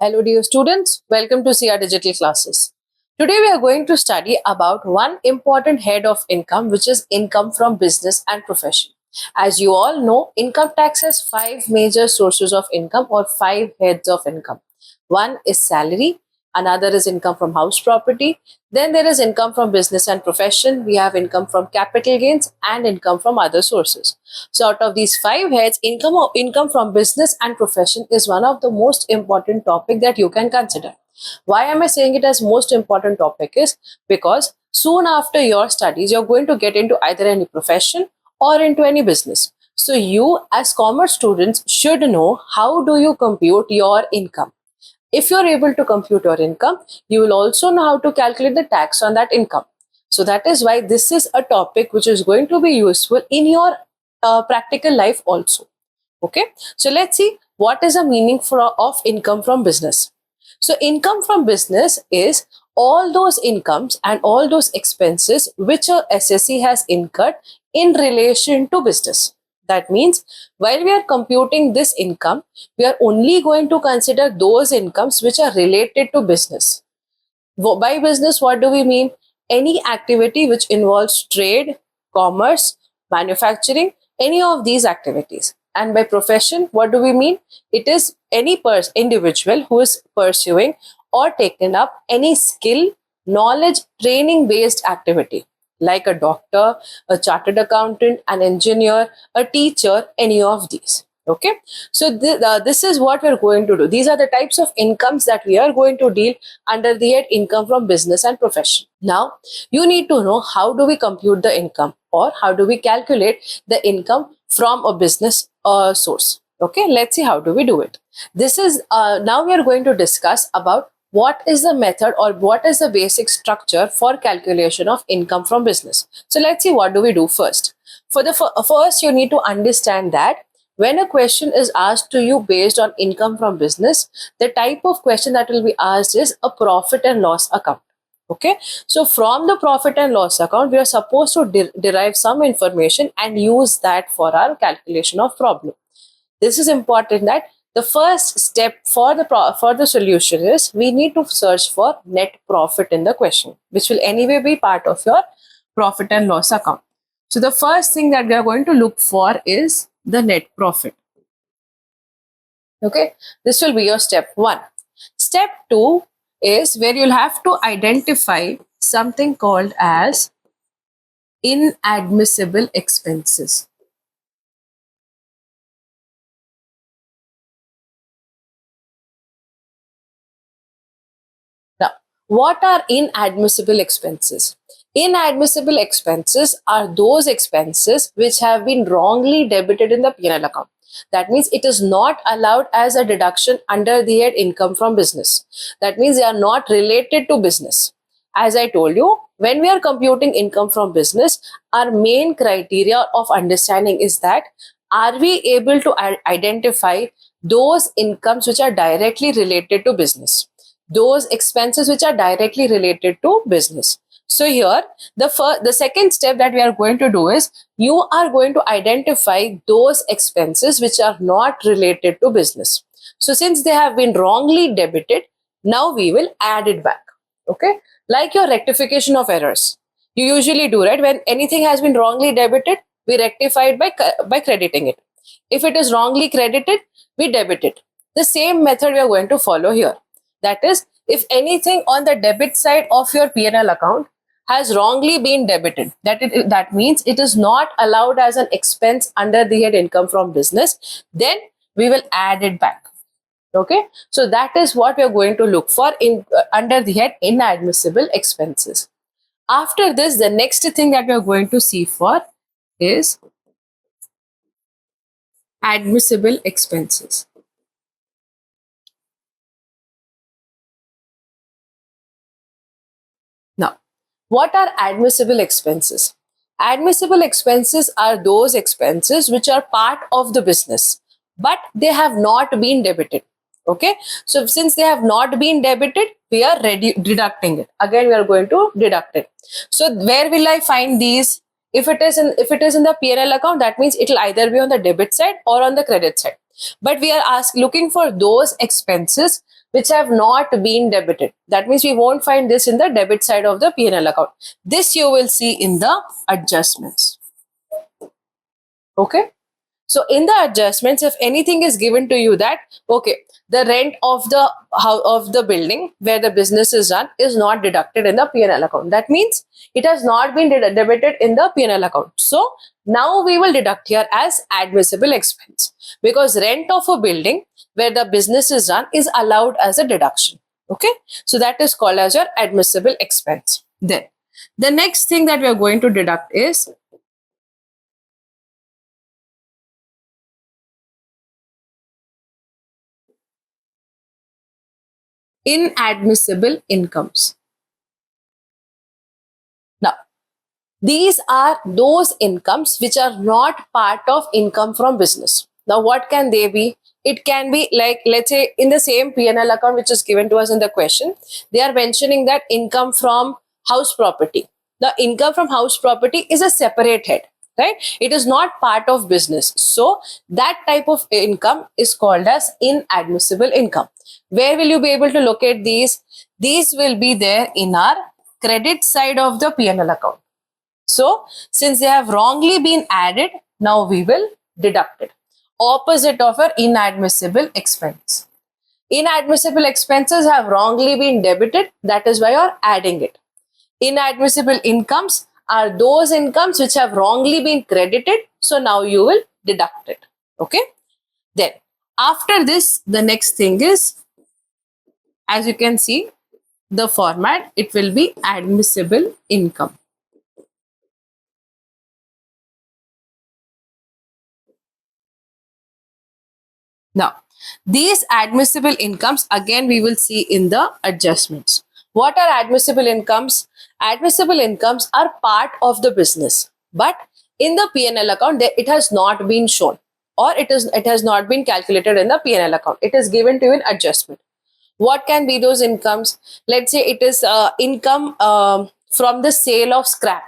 Hello dear students, welcome to CR Digital Classes. Today we are going to study about one important head of income, which is income from business and profession. As you all know, income tax has five major sources of income or five heads of income. One is salary, another is income from house property, then there is income from business and profession, we have income from capital gains and income from other sources. So out of these five heads, income from business and profession is one of the most important topic that you can consider. Why am I saying it as most important topic is because soon after your studies, you're going to get into either any profession or into any business. So you as commerce students should know how do you compute your income. If you're able to compute your income, you will also know how to calculate the tax on that income. So that is why this is a topic which is going to be useful in your practical life also. Okay, so let's see what is the meaning of income from business. So income from business is all those incomes and all those expenses which a SSC has incurred in relation to business. That means while we are computing this income, we are only going to consider those incomes which are related to business. By business, what do we mean? Any activity which involves trade, commerce, manufacturing, any of these activities. And by profession, what do we mean? It is any individual who is pursuing or taken up any skill, knowledge, training based activity like a doctor, a chartered accountant, an engineer, a teacher, any of these. Okay, so this is what we're going to do. These are the types of incomes that we are going to deal under the head income from business and profession. Now, you need to know how do we compute the income or how do we calculate the income from a business source. Okay, let's see how do we do it. This is now we are going to discuss about what is the method or what is the basic structure for calculation of income from business. So let's see what do we do first. For the first, you need to understand that when a question is asked to you based on income from business, the type of question that will be asked is a profit and loss account. Okay, so from the profit and loss account, we are supposed to derive some information and use that for our calculation of problem. This is important that the first step for the solution is we need to search for net profit in the question, which will anyway be part of your profit and loss account. So the first thing that we are going to look for is the net profit. Okay, this will be your step one. Step two is where you'll have to identify something called as inadmissible expenses. Now, what are inadmissible expenses? Inadmissible expenses are those expenses which have been wrongly debited in the P&L account. That means it is not allowed as a deduction under the head income from business. That means they are not related to business. As I told you, when we are computing income from business, our main criteria of understanding is that are we able to identify those incomes which are directly related to business, those expenses which are directly related to business. So here, the second step that we are going to do is you are going to identify those expenses which are not related to business. So since they have been wrongly debited, now we will add it back. Okay, like your rectification of errors. You usually do, right? When anything has been wrongly debited, we rectify it by crediting it. If it is wrongly credited, we debit it. The same method we are going to follow here. That is, if anything on the debit side of your P&L account has wrongly been debited, that means it is not allowed as an expense under the head income from business, then we will add it back. Okay, so that is what we are going to look for in under the head inadmissible expenses. After this, the next thing that we are going to see for is admissible expenses. Now, what are admissible expenses? Admissible expenses are those expenses which are part of the business, but they have not been debited. Okay, so since they have not been debited, we are deducting it. Again, we are going to deduct it. So where will I find these? If it is in the P&L account, that means it will either be on the debit side or on the credit side. But we are looking for those expenses which have not been debited. That means we won't find this in the debit side of the P&L account. This you will see in the adjustments. Okay. So in the adjustments, if anything is given to you that, okay, the rent of the building where the business is run is not deducted in the P&L account. That means it has not been debited in the P&L account. So now we will deduct here as admissible expense, because rent of a building where the business is run is allowed as a deduction. Okay. So that is called as your admissible expense. Then the next thing that we are going to deduct is inadmissible incomes. Now, these are those incomes which are not part of income from business. Now, what can they be? It can be like, let's say, in the same P&L account which is given to us in the question, they are mentioning that income from house property. The income from house property is a separate head, right? It is not part of business. So, that type of income is called as inadmissible income. Where will you be able to locate these? These will be there in our credit side of the P&L account. So, since they have wrongly been added, now we will deduct it. Opposite of our inadmissible expense. Inadmissible expenses have wrongly been debited. That is why you're adding it. Inadmissible incomes are those incomes which have wrongly been credited. So now you will deduct it. Okay. Then after this, the next thing is, as you can see, the format, it will be admissible income. Now, these admissible incomes, again, we will see in the adjustments. What are admissible incomes? Admissible incomes are part of the business, but in the P&L account, it has not been shown, or it has not been calculated in the P&L account. It is given to you in adjustment. What can be those incomes? Let's say it is income from the sale of scrap.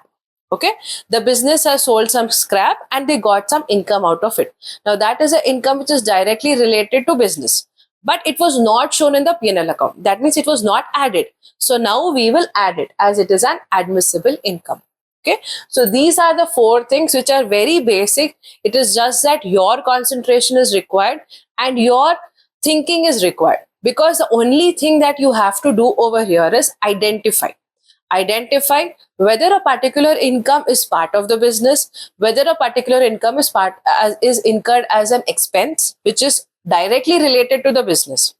Okay, the business has sold some scrap and they got some income out of it. Now that is an income which is directly related to business, but it was not shown in the P&L account. That means it was not added. So now we will add it as it is an admissible income. Okay, so these are the four things which are very basic. It is just that your concentration is required and your thinking is required, because the only thing that you have to do over here is identify whether a particular income is part of the business, whether a particular income is incurred as an expense which is directly related to the business.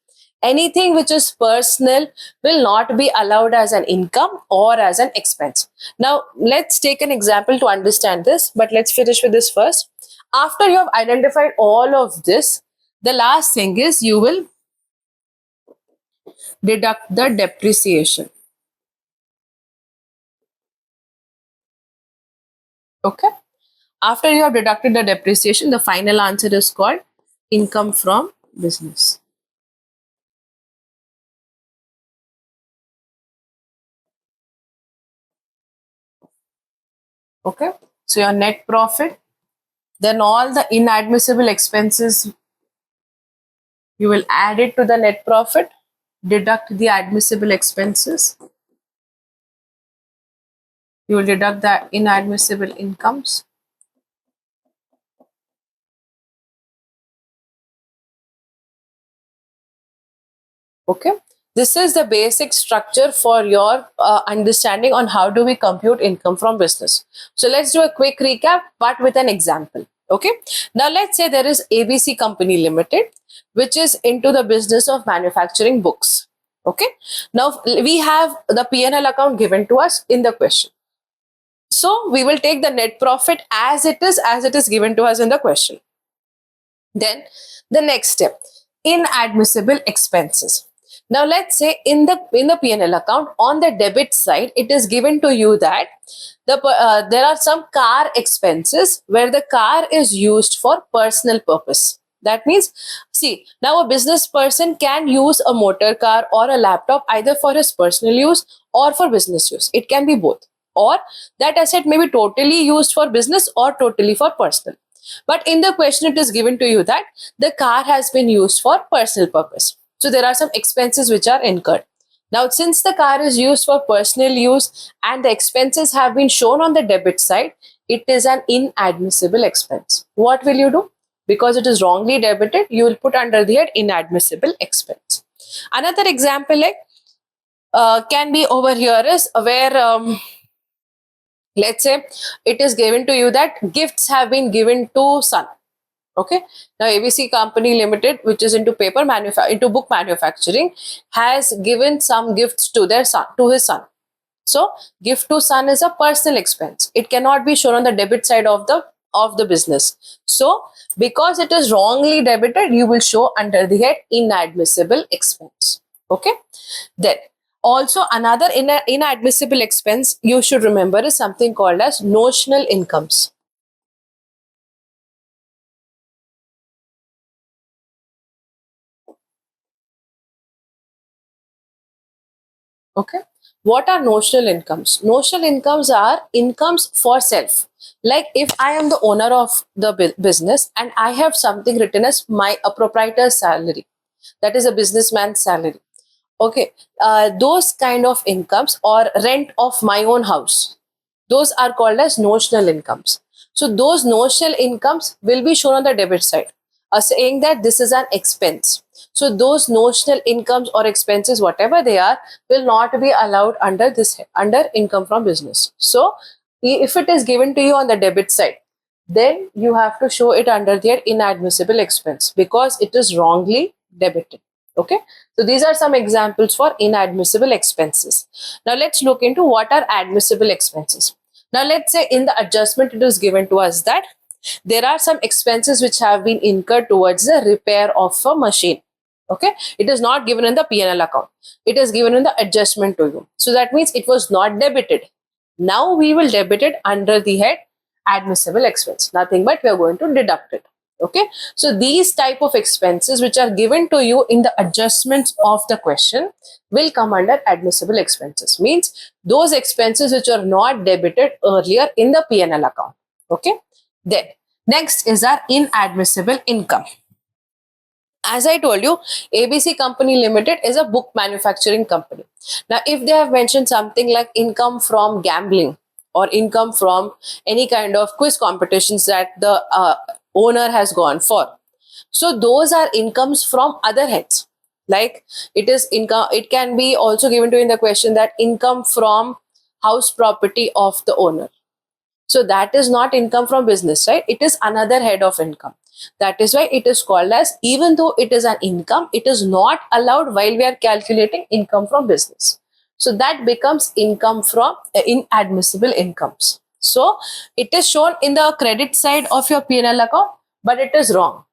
Anything which is personal will not be allowed as an income or as an expense. Now let's take an example to understand this, but let's finish with this first. After you have identified all of this, the last thing is you will deduct the depreciation. Okay. After you have deducted the depreciation, the final answer is called income from business. Okay. So your net profit, then all the inadmissible expenses, you will add it to the net profit, deduct the admissible expenses. You will deduct the inadmissible incomes. Okay. This is the basic structure for your understanding on how do we compute income from business. So let's do a quick recap, but with an example. Okay. Now let's say there is ABC Company Limited, which is into the business of manufacturing books. Okay. Now we have the P&L account given to us in the question. So we will take the net profit as it is given to us in the question. Then the next step, inadmissible expenses. Now let's say in the P&L account, on the debit side, it is given to you that there are some car expenses where the car is used for personal purpose. That means, see, now a business person can use a motor car or a laptop either for his personal use or for business use. It can be both. Or that asset may be totally used for business or totally for personal. But in the question, it is given to you that the car has been used for personal purpose. So there are some expenses which are incurred. Now, since the car is used for personal use and the expenses have been shown on the debit side, it is an inadmissible expense. What will you do? Because it is wrongly debited, you will put under the head inadmissible expense. Another example like can be over here is where let's say it is given to you that gifts have been given to son. Okay, now ABC Company Limited, which is into into book manufacturing, has given some gifts to their son, to his son. So gift to son is a personal expense. It cannot be shown on the debit side of the business. So because it is wrongly debited, you will show under the head inadmissible expense. Okay, then also another inadmissible expense you should remember is something called as notional incomes. Okay, what are notional incomes? Notional incomes are incomes for self. Like if I am the owner of the business and I have something written as my a proprietor's salary, that is a businessman's salary. Okay, those kind of incomes or rent of my own house, those are called as notional incomes. So those notional incomes will be shown on the debit side, saying that this is an expense. So those notional incomes or expenses, whatever they are, will not be allowed under this under income from business. So if it is given to you on the debit side, then you have to show it under their inadmissible expense because it is wrongly debited. Okay, so these are some examples for inadmissible expenses. Now let's look into what are admissible expenses. Now let's say in the adjustment it is given to us that there are some expenses which have been incurred towards the repair of a machine. Okay, it is not given in the P&L account. It is given in the adjustment to you. So that means it was not debited. Now we will debit it under the head admissible expense. Nothing but we are going to deduct it. Okay, so these type of expenses which are given to you in the adjustments of the question will come under admissible expenses. Means those expenses which are not debited earlier in the P&L account. Okay, then next is our inadmissible income. As I told you, ABC Company Limited is a book manufacturing company. Now, if they have mentioned something like income from gambling or income from any kind of quiz competitions that the owner has gone for, so those are incomes from other heads. Like it is income, it can be also given to in the question that income from house property of the owner. So that is not income from business, right? It is another head of income. That is why it is called as, even though it is an income, it is not allowed while we are calculating income from business. So that becomes income from inadmissible incomes. So it is shown in the credit side of your P&L account, but it is wrong.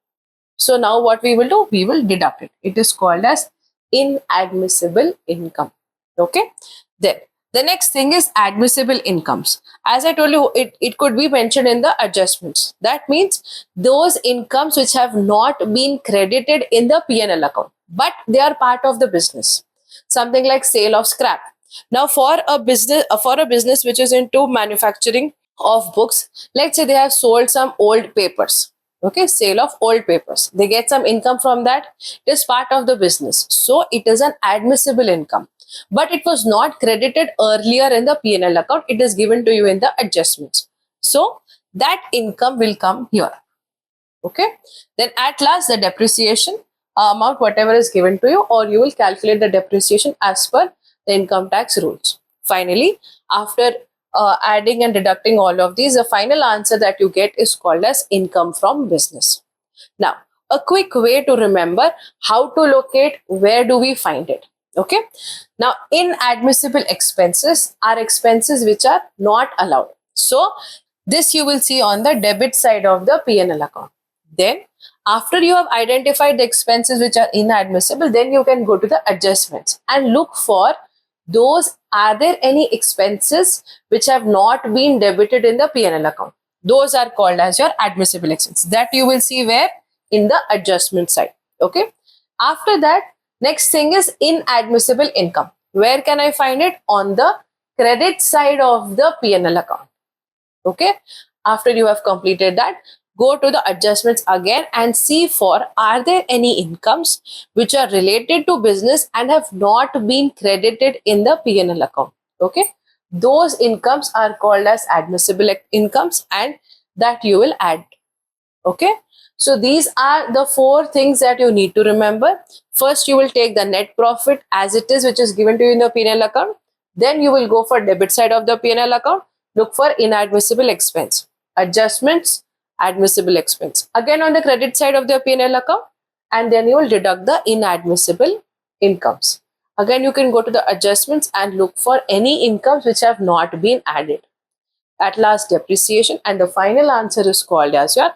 So now what we will do? We will deduct it. It is called as inadmissible income. Okay. Then the next thing is admissible incomes. As I told you, it could be mentioned in the adjustments. That means those incomes which have not been credited in the P&L account, but they are part of the business. Something like sale of scrap. Now for a business which is into manufacturing of books, let's say they have sold some old papers. Okay, sale of old papers. They get some income from that. It is part of the business. So it is an admissible income. But it was not credited earlier in the P&L account. It is given to you in the adjustments. So that income will come here. Okay. Then at last the depreciation amount, whatever is given to you, or you will calculate the depreciation as per the income tax rules. Finally, after adding and deducting all of these, the final answer that you get is called as income from business. Now, a quick way to remember how to locate where do we find it. Okay. Now, inadmissible expenses are expenses which are not allowed. So, this you will see on the debit side of the P&L account. Then, after you have identified the expenses which are inadmissible, then you can go to the adjustments and look for those. Are there any expenses which have not been debited in the P&L account? Those are called as your admissible expenses. That you will see where? In the adjustment side. Okay. After that, next thing is inadmissible income. Where can I find it? On the credit side of the P&L account. Okay. After you have completed that, go to the adjustments again and see for are there any incomes which are related to business and have not been credited in the P&L account. Okay, those incomes are called as admissible incomes, and that you will add. Okay, so these are the four things that you need to remember. First, you will take the net profit as it is, which is given to you in the P&L account. Then you will go for debit side of the P&L account, look for inadmissible expense, adjustments, admissible expense. Again on the credit side of the P&L account, and then you will deduct the inadmissible incomes. Again, you can go to the adjustments and look for any incomes which have not been added. At last, depreciation, and the final answer is called as your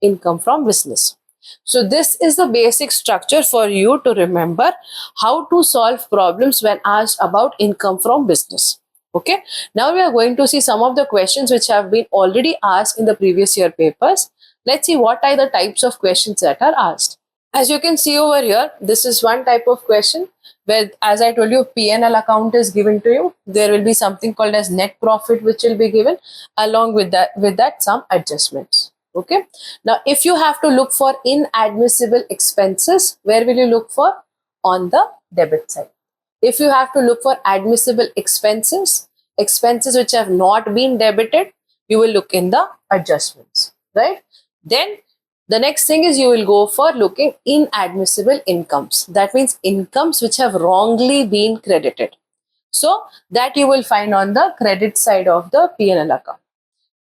income from business. So this is the basic structure for you to remember how to solve problems when asked about income from business. Okay, now we are going to see some of the questions which have been already asked in the previous year papers. Let's see what are the types of questions that are asked. As you can see over here, this is one type of question where, as I told you, P&L account is given to you. There will be something called as net profit which will be given. Along with that some adjustments. Okay, now if you have to look for inadmissible expenses, where will you look for? On the debit side. If you have to look for admissible expenses which have not been debited, you will look in the adjustments, right? Then the next thing is you will go for looking inadmissible incomes. That means incomes which have wrongly been credited. So that you will find on the credit side of the P&L account.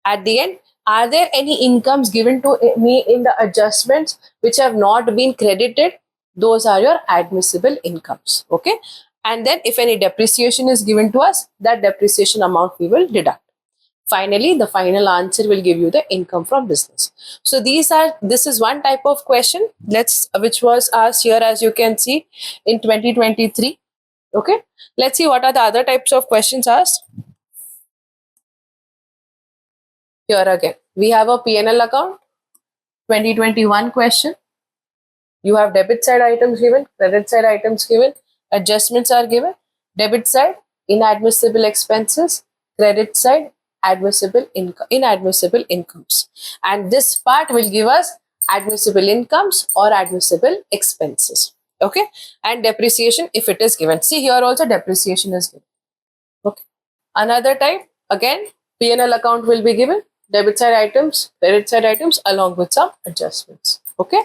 At the end, are there any incomes given to me in the adjustments which have not been credited? Those are your admissible incomes. Okay. And then if any depreciation is given to us, that depreciation amount we will deduct. Finally, the final answer will give you the income from business. So this is one type of question which was asked here, as you can see, in 2023. Okay. Let's see what are the other types of questions asked. Here again, we have a P&L account, 2021 question. You have debit side items given, credit side items given, adjustments are given. Debit side, inadmissible expenses, credit side, inadmissible incomes. And this part will give us admissible incomes or admissible expenses. Okay, and depreciation if it is given. See, here also depreciation is given. Okay, another type, again, P&L account will be given, debit side items, credit side items, along with some adjustments. Okay,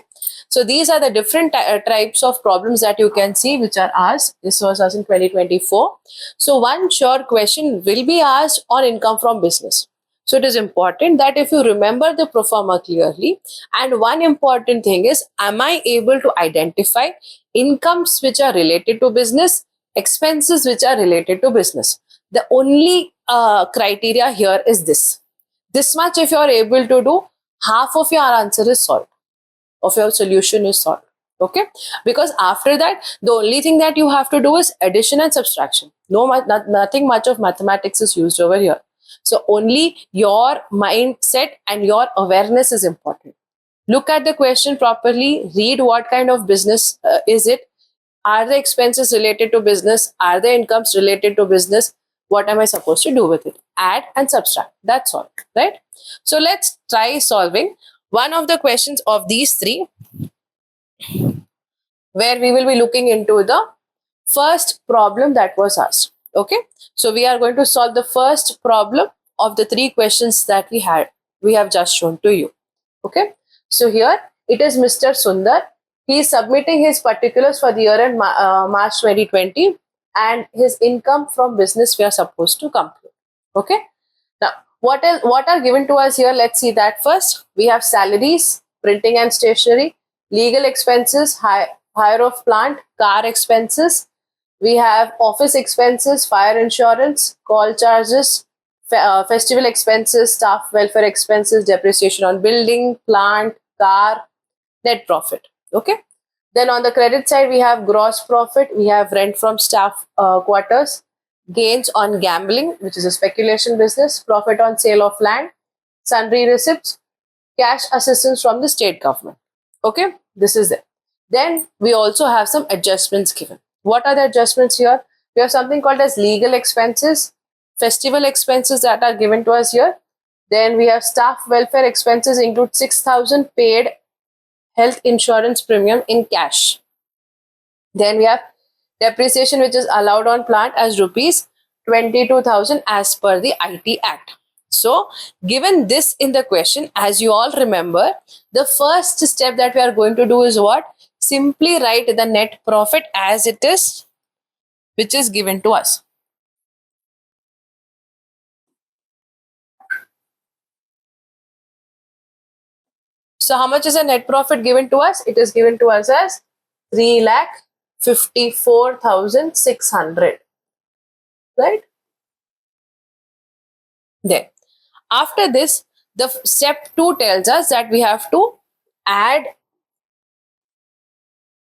so these are the different types of problems that you can see which are asked. This was asked in 2024. So one sure question will be asked on income from business. So it is important that if you remember the pro forma clearly, and one important thing is, am I able to identify incomes which are related to business, expenses which are related to business? The only criteria here is this. This much if you are able to do, half of your answer is solved, of your solution is solved. Okay, because after that the only thing that you have to do is addition and subtraction. Nothing much of mathematics is used over here. So only your mindset and your awareness is important. Look at the question properly, read what kind of business is it. Are the expenses related to business? Are the incomes related to business? What am I supposed to do with it? Add and subtract. That's all, right? So let's try solving one of the questions of these three, where we will be looking into the first problem that was asked. Okay, so we are going to solve the first problem of the three questions that we have just shown to you. Okay, so here it is Mr. Sundar. He is submitting his particulars for the year end March 2020, and his income from business we are supposed to compute. Okay, now what are given to us here? Let's see that first. We have salaries, printing and stationery, legal expenses, hire of plant, car expenses. We have office expenses, fire insurance, call charges, festival expenses, staff welfare expenses, depreciation on building, plant, car, net profit. Okay. Then on the credit side, we have gross profit, we have rent from staff quarters, gains on gambling, which is a speculation business, profit on sale of land, sundry receipts, cash assistance from the state government. Okay, this is it. Then we also have some adjustments given. What are the adjustments here? We have something called as legal expenses, festival expenses that are given to us here. Then we have staff welfare expenses include 6,000 paid health insurance premium in cash. Then we have depreciation which is allowed on plant as rupees 22,000 as per the IT Act. So given this in the question, as you all remember, the first step that we are going to do is what? Simply write the net profit as it is, which is given to us. So how much is the net profit given to us? It is given to us as 3,54,600, right? Then after this, the step 2 tells us that we have to add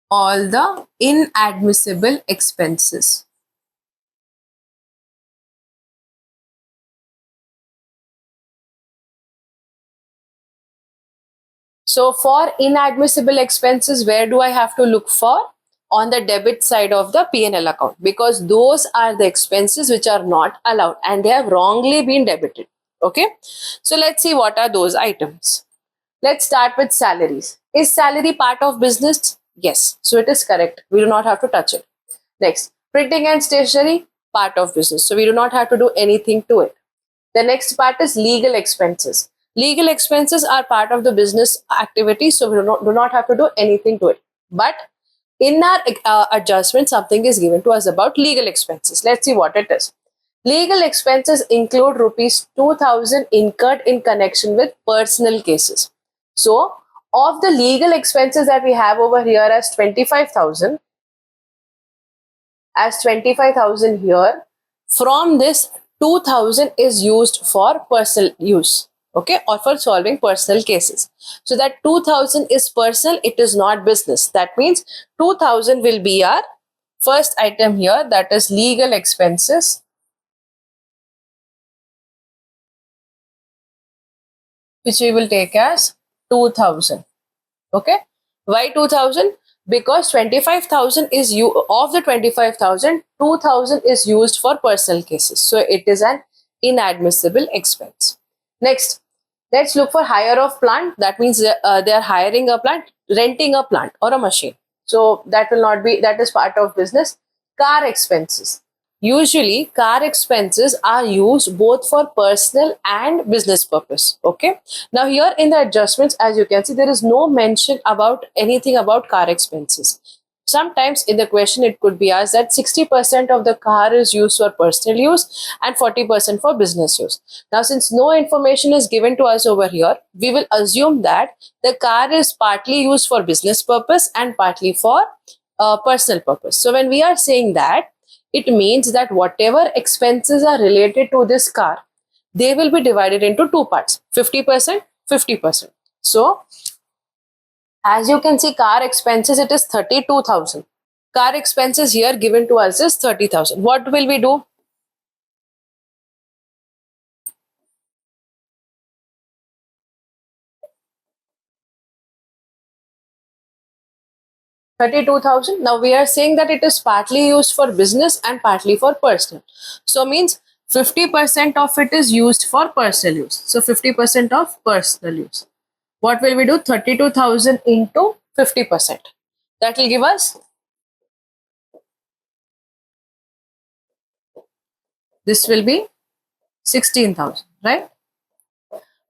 all the inadmissible expenses. So for inadmissible expenses, where do I have to look for? On the debit side of the P&L account, because those are the expenses which are not allowed and they have wrongly been debited. Okay, so let's see what are those items. Let's start with salaries. Is salary part of business? Yes, so it is correct. We do not have to touch it. Next, printing and stationery, part of business. So we do not have to do anything to it. The next part is legal expenses. Legal expenses are part of the business activity, so we do not have to do anything to it. But in our adjustment, something is given to us about legal expenses. Let's see what it is. Legal expenses include rupees 2,000 incurred in connection with personal cases. So, of the legal expenses that we have over here as 25,000, here, from this 2,000 is used for personal use, okay, or for solving personal cases. So that 2,000 is personal, it is not business. That means 2,000 will be our first item here, that is legal expenses, which we will take as 2,000. Okay, why 2,000? Because 25,000 is of the 25,000, 2,000 is used for personal cases, so it is an inadmissible expense. Next, let's look for hire of plant. That means they are hiring a plant, renting a plant or a machine. So that will not be, that is part of business. Car expenses. Usually car expenses are used both for personal and business purpose. Okay, now here in the adjustments, as you can see, there is no mention about anything about car expenses. Sometimes in the question it could be asked that 60% of the car is used for personal use and 40% for business use. Now since no information is given to us over here, we will assume that the car is partly used for business purpose and partly for personal purpose. So when we are saying that, it means that whatever expenses are related to this car, they will be divided into two parts, 50%, 50%. So as you can see, car expenses, it is 32,000. Car expenses here given to us is 30,000. What will we do? $32,000. Now we are saying that it is partly used for business and partly for personal. So means 50% of it is used for personal use. So 50% of personal use. What will we do? 32,000 into 50%. That will give us, this will be 16,000, right?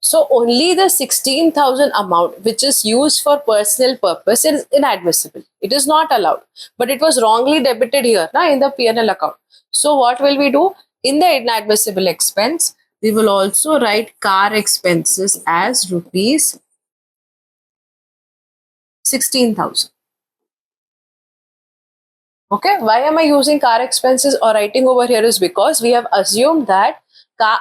So only the 16,000 amount which is used for personal purpose is inadmissible. It is not allowed. But it was wrongly debited here in the P&L account. So what will we do? In the inadmissible expense, we will also write car expenses as rupees 16,000. Okay, why am I using car expenses or writing over here is because we have assumed that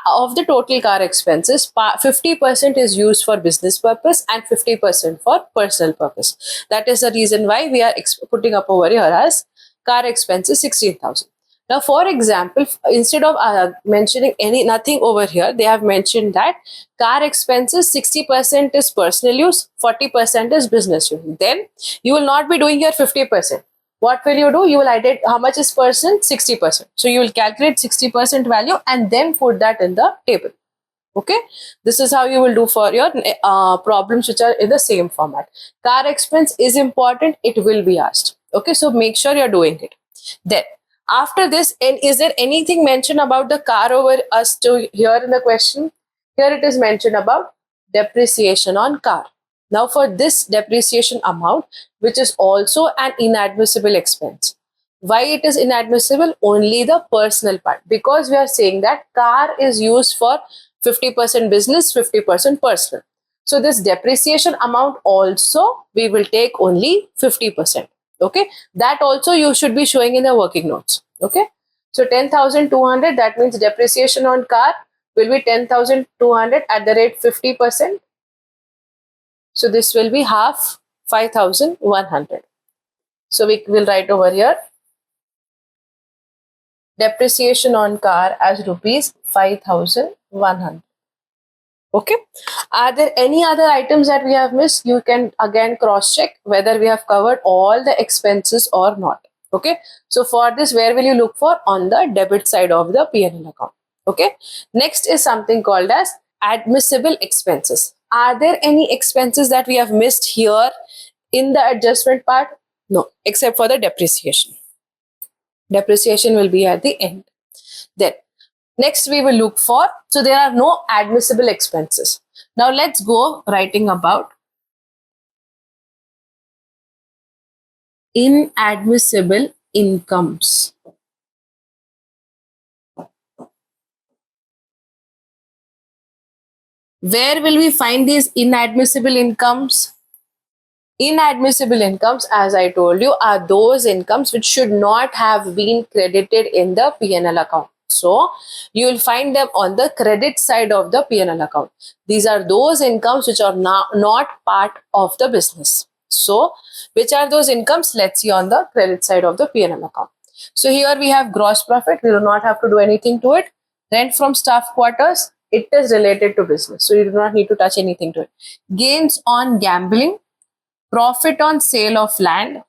of the total car expenses, 50% is used for business purpose and 50% for personal purpose. That is the reason why we are putting up over here as car expenses 16,000. Now, for example, instead of mentioning nothing over here, they have mentioned that car expenses 60% is personal use, 40% is business use. Then you will not be doing here 50%. What will you do? You will identify how much is percent? 60%. So you will calculate 60% value and then put that in the table. Okay, this is how you will do for your problems which are in the same format. Car expense is important, it will be asked. Okay, so make sure you're doing it. Then after this, and is there anything mentioned about the car over us to here in the question? Here it is mentioned about depreciation on car. Now for this depreciation amount, which is also an inadmissible expense. Why it is inadmissible? Only the personal part, because we are saying that car is used for 50% business, 50% personal. So this depreciation amount also we will take only 50%. Okay, that also you should be showing in the working notes. Okay, so 10,200, that means depreciation on car will be 10,200 at the rate 50%. So this will be half 5,100. So we will write over here depreciation on car as rupees 5,100. Okay, are there any other items that we have missed? You can again cross check whether we have covered all the expenses or not. Okay, so for this, where will you look for? On the debit side of the P&L account. Okay, next is something called as admissible expenses. Are there any expenses that we have missed here in the adjustment part? No, except for the depreciation. Depreciation will be at the end. Then next we will look for, so there are no admissible expenses. Now let's go writing about inadmissible incomes. Where will we find these inadmissible incomes? Inadmissible incomes, as I told you, are those incomes which should not have been credited in the P&L account. So you will find them on the credit side of the P&L account. These are those incomes which are not part of the business. So which are those incomes? Let's see on the credit side of the P&L account. So here we have gross profit. We do not have to do anything to it. Rent from staff quarters, it is related to business. So you do not need to touch anything to it. Gains on gambling, profit on sale of land.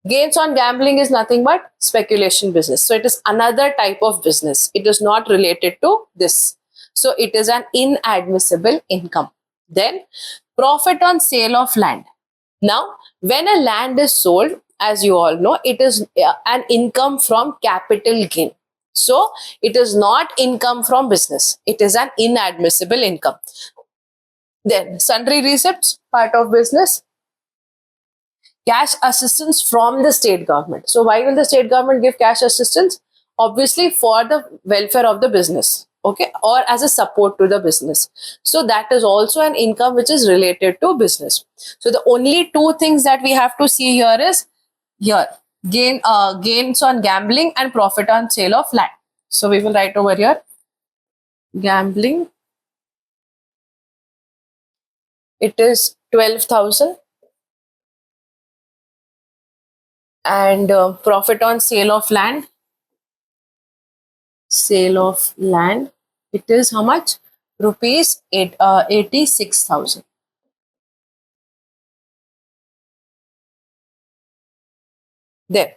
Gains on gambling is nothing but speculation business. So it is another type of business. It is not related to this. So it is an inadmissible income. Then profit on sale of land. Now, when a land is sold, as you all know, it is an income from capital gain. So it is not income from business. It is an inadmissible income. Then sundry receipts, part of business. Cash assistance from the state government. So why will the state government give cash assistance? Obviously for the welfare of the business, okay, or as a support to the business. So that is also an income which is related to business. So the only two things that we have to see here is here gains on gambling and profit on sale of land. So we will write over here gambling. It is 12,000. And profit on sale of land, it is how much? Rupees 86,000. Then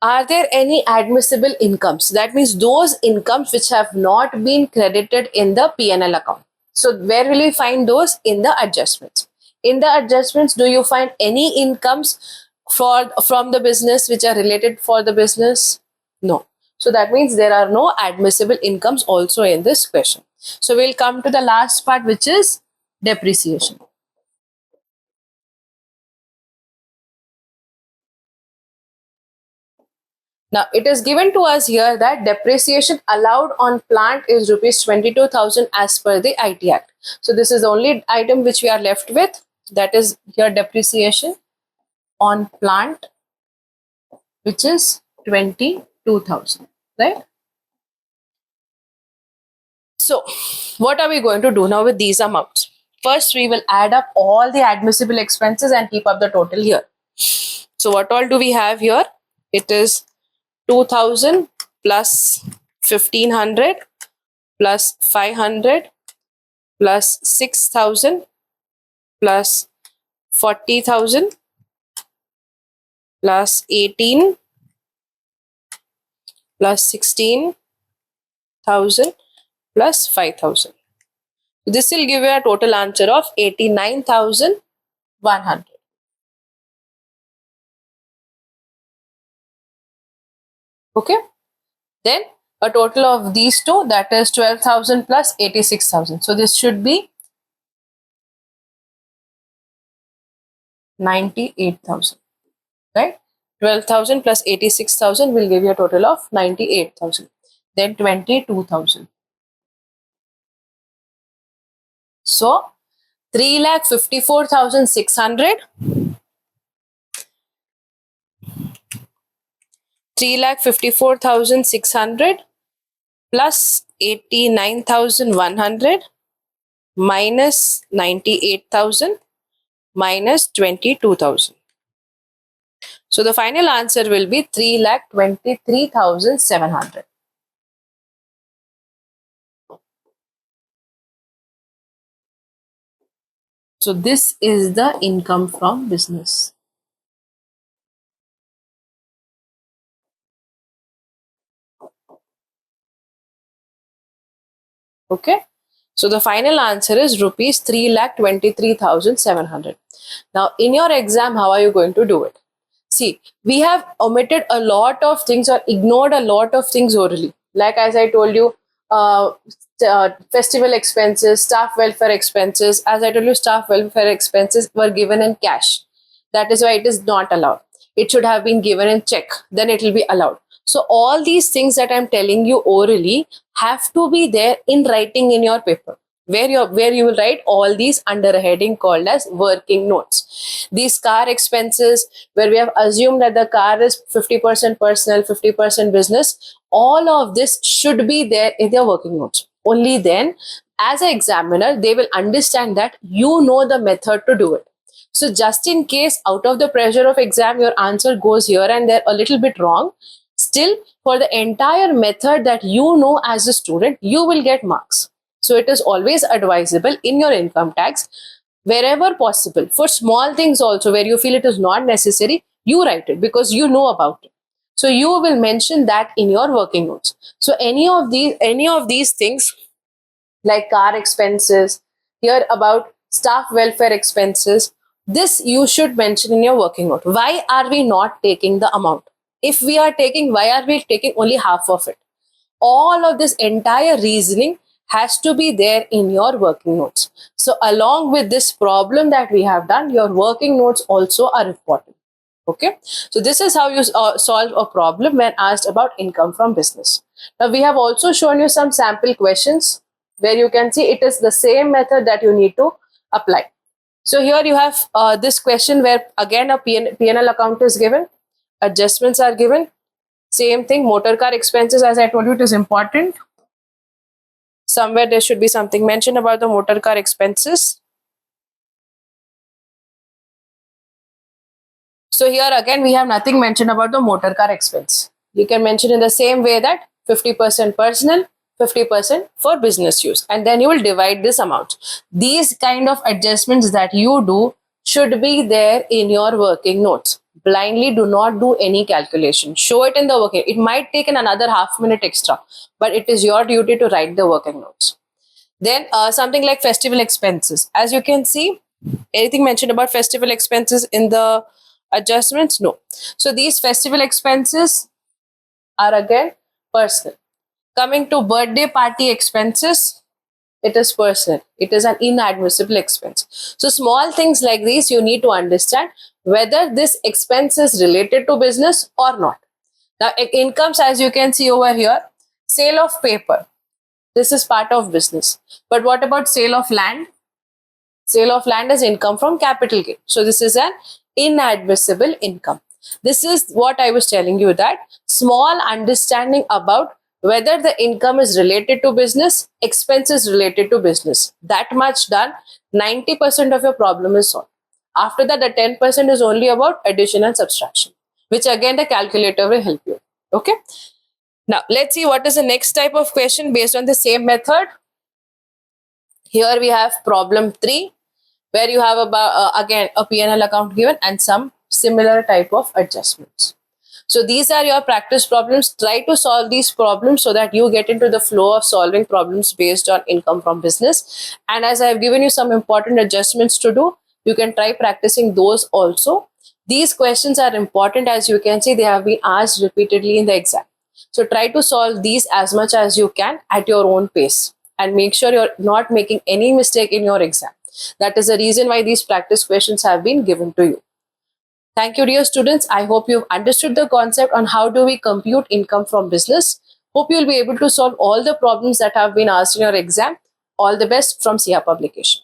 are there any admissible incomes? That means those incomes which have not been credited in the P&L account. So where will you find those? In the adjustments. In the adjustments, do you find any incomes from the business which are related for the business? No. So that means there are no admissible incomes also in this question. So we'll come to the last part, which is depreciation. Now, it is given to us here that depreciation allowed on plant is rupees 22,000 as per the IT Act. So, this is the only item which we are left with. That is here depreciation on plant, which is 22,000, right? So, what are we going to do now with these amounts? First, we will add up all the admissible expenses and keep up the total here. So, what all do we have here? It is 2,000 plus 1,500 plus 500 plus 6,000 plus 40,000 plus 18 plus 16,000 plus 5,000. This will give you a total answer of 89,100. Okay. Then a total of these two, that is 12,000 plus 86,000. So this should be 98,000, right? 12,000 plus 86,000 will give you a total of 98,000. Then 22,000. So 3,54,600, 3,54,600 plus 89,100 minus 98,000 minus 22,000. So the final answer will be 3,23,700. So this is the income from business. Okay. So the final answer is rupees 3,23,700. Now in your exam, how are you going to do it? See, we have omitted a lot of things or ignored a lot of things orally. Like as I told you, festival expenses, staff welfare expenses. As I told you, staff welfare expenses were given in cash. That is why it is not allowed. It should have been given in check. Then it will be allowed. So all these things that I'm telling you orally have to be there in writing in your paper, where you will write all these under a heading called as working notes. These car expenses, where we have assumed that the car is 50% personal, 50% business, all of this should be there in their working notes. Only then, as an examiner, they will understand that you know the method to do it. So just in case out of the pressure of exam, your answer goes here and there a little bit wrong, still for the entire method that you know as a student, you will get marks. So it is always advisable in your income tax, wherever possible, for small things also where you feel it is not necessary, you write it because you know about it. So you will mention that in your working notes. So any of these things like car expenses, here about staff welfare expenses, this you should mention in your working note. Why are we not taking the amount? If we are taking, why are we taking only half of it? All of this entire reasoning has to be there in your working notes. So along with this problem that we have done, your working notes also are important. Okay, so this is how you solve a problem when asked about income from business. Now we have also shown you some sample questions where you can see it is the same method that you need to apply. So here you have this question where again a P&L account is given, adjustments are given, same thing, motor car expenses, as I told you, it is important. Somewhere there should be something mentioned about the motor car expenses. So here again, we have nothing mentioned about the motor car expense. You can mention in the same way that 50% personal, 50% for business use, and then you will divide this amount. These kind of adjustments that you do should be there in your working notes. Blindly do not do any calculation. Show it in the working. It might take another half minute extra, but it is your duty to write the working notes. Then something like festival expenses. As you can see, anything mentioned about festival expenses in the adjustments? No. So these festival expenses are again personal. Coming to birthday party expenses, it is personal. It is an inadmissible expense. So small things like these, you need to understand whether this expense is related to business or not. Now, incomes, as you can see over here, sale of paper. This is part of business. But what about sale of land? Sale of land is income from capital gain. So this is an inadmissible income. This is what I was telling you, that small understanding about whether the income is related to business, expenses related to business. That much done, 90% of your problem is solved. After that, the 10% is only about addition and subtraction, which again the calculator will help you. Okay. Now let's see what is the next type of question based on the same method. Here we have problem 3, where you have about again a P&L account given and some similar type of adjustments. So these are your practice problems. Try to solve these problems so that you get into the flow of solving problems based on income from business. And as I have given you some important adjustments to do, you can try practicing those also. These questions are important. As you can see, they have been asked repeatedly in the exam. So try to solve these as much as you can at your own pace and make sure you're not making any mistake in your exam. That is the reason why these practice questions have been given to you. Thank you, dear students. I hope you've understood the concept on how do we compute income from business. Hope you'll be able to solve all the problems that have been asked in your exam. All the best from SIA Publication.